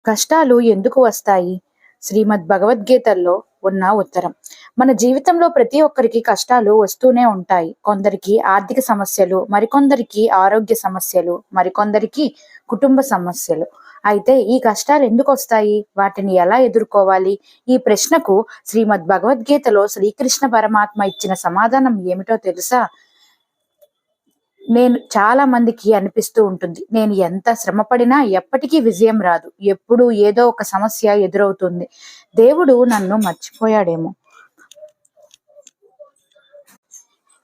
కష్టాలు ఎందుకు వస్తాయి? శ్రీమద్ భగవద్గీతల్లో ఉన్న ఉత్తరం. మన జీవితంలో ప్రతి ఒక్కరికి కష్టాలు వస్తూనే ఉంటాయి. కొందరికి ఆర్థిక సమస్యలు, మరికొందరికి ఆరోగ్య సమస్యలు, మరికొందరికి కుటుంబ సమస్యలు. అయితే ఈ కష్టాలు ఎందుకు వస్తాయి? వాటిని ఎలా ఎదుర్కోవాలి? ఈ ప్రశ్నకు శ్రీమద్ భగవద్గీతలో శ్రీకృష్ణ పరమాత్మ ఇచ్చిన సమాధానం ఏమిటో తెలుసా? చాలా మందికి అనిపిస్తూ ఉంటుంది. నేను ఎంత శ్రమపడినా ఎప్పటికీ విజయం రాదు. ఎప్పుడూ ఏదో ఒక సమస్య ఎదురవుతుంది. దేవుడు నన్ను మర్చిపోయాడేమో.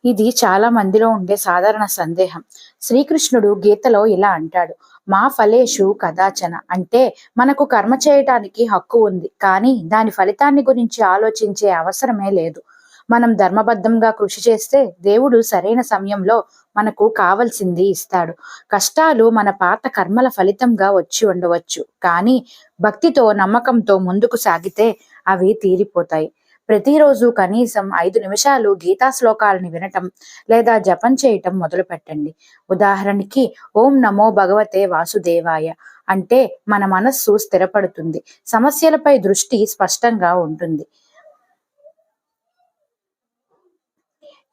ఇది చాలా మందిలో ఉండే సాధారణ సందేహం. శ్రీకృష్ణుడు గీతలో ఇలా అంటాడు, మా ఫలేషు కదాచన. అంటే మనకు కర్మ చేయటానికి హక్కు ఉంది, కానీ దాని ఫలితాన్ని గురించి ఆలోచించే అవసరమే లేదు. మనం ధర్మబద్ధంగా కృషి చేస్తే దేవుడు సరైన సమయంలో మనకు కావలసింది ఇస్తాడు. కష్టాలు మన పాత కర్మల ఫలితంగా వచ్చి ఉండవచ్చు, కానీ భక్తితో నమ్మకంతో ముందుకు సాగితే అవి తీరిపోతాయి. ప్రతిరోజు కనీసం 5 నిమిషాలు గీతా శ్లోకాలని వినటం లేదా జపం చేయటం మొదలు పెట్టండి. ఉదాహరణకి ఓం నమో భగవతే వాసుదేవాయ అంటే మన మనస్సు స్థిరపడుతుంది, సమస్యలపై దృష్టి స్పష్టంగా ఉంటుంది.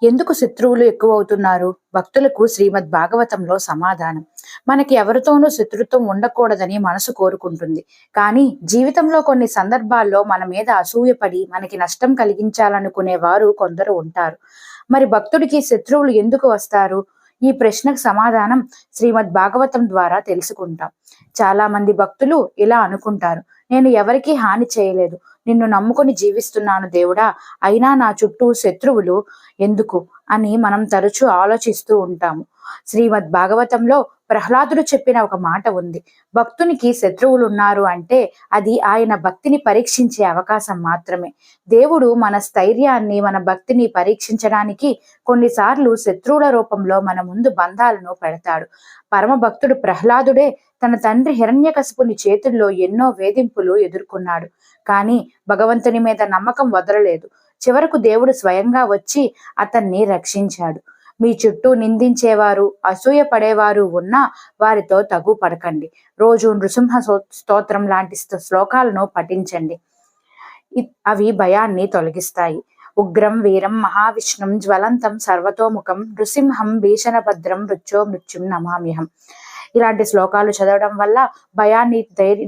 ఎందుకు శత్రువులు ఎక్కువవుతున్నారు? భక్తులకు శ్రీమద్ భాగవతంలో సమాధానం. మనకి ఎవరితోనూ శత్రుత్వం ఉండకూడదని మనసు కోరుకుంటుంది, కానీ జీవితంలో కొన్ని సందర్భాల్లో మన మీద అసూయపడి మనకి నష్టం కలిగించాలనుకునే వారు కొందరు ఉంటారు. మరి భక్తుడికి శత్రువులు ఎందుకు వస్తారు? ఈ ప్రశ్నకు సమాధానం శ్రీమద్ భాగవతం ద్వారా తెలుసుకుంటాం. చాలా మంది భక్తులు ఇలా అనుకుంటారు, నేను ఎవరికీ హాని చేయలేదు, నిన్ను నమ్ముకొని జీవిస్తున్నాను దేవుడా, అయినా నా చుట్టూ శత్రువులు ఎందుకు అని మనం తరచూ ఆలోచిస్తూ ఉంటాము. శ్రీమద్ భాగవతంలో ప్రహ్లాదుడు చెప్పిన ఒక మాట ఉంది. భక్తునికి శత్రువులు ఉన్నారు అంటే అది ఆయన భక్తిని పరీక్షించే అవకాశం మాత్రమే. దేవుడు మన స్థైర్యాన్ని, మన భక్తిని పరీక్షించడానికి కొన్నిసార్లు శత్రువుల రూపంలో మన ముందు బంధాలను పెడతాడు. పరమ భక్తుడు ప్రహ్లాదుడే తన తండ్రి హిరణ్యకశిపుని చేతుల్లో ఎన్నో వేధింపులు ఎదుర్కొన్నాడు, కానీ భగవంతుని మీద నమ్మకం వదలలేదు. చివరకు దేవుడు స్వయంగా వచ్చి అతన్ని రక్షించాడు. మీ చుట్టూ నిందించేవారు, అసూయ పడేవారు ఉన్నా వారితో తగు పడకండి. రోజు నృసింహ స్తోత్రం లాంటి శ్లోకాలను పఠించండి. అవి భయాన్ని తొలగిస్తాయి. ఉగ్రం వీరం మహావిష్ణుం జ్వలంతం సర్వతోముఖం నృసింహం భీషణభద్రం మృత్యో మృత్యుం నమామ్యహం. ఇలాంటి శ్లోకాలు చదవడం వల్ల భయాన్ని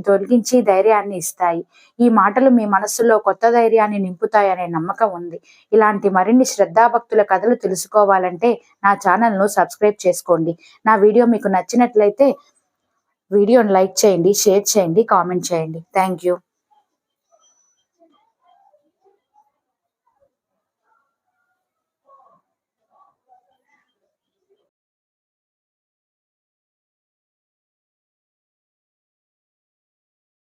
తొలగించి ధైర్యాన్ని ఇస్తాయి. ఈ మాటలు మీ మనస్సులో కొత్త ధైర్యాన్ని నింపుతాయనే నమ్మకం ఉంది. ఇలాంటి మరిన్ని శ్రద్ధాభక్తుల కథలు తెలుసుకోవాలంటే నా ఛానల్ను సబ్స్క్రైబ్ చేసుకోండి. నా వీడియో మీకు నచ్చినట్లయితే వీడియోని లైక్ చేయండి, షేర్ చేయండి, కామెంట్ చేయండి. Thank you.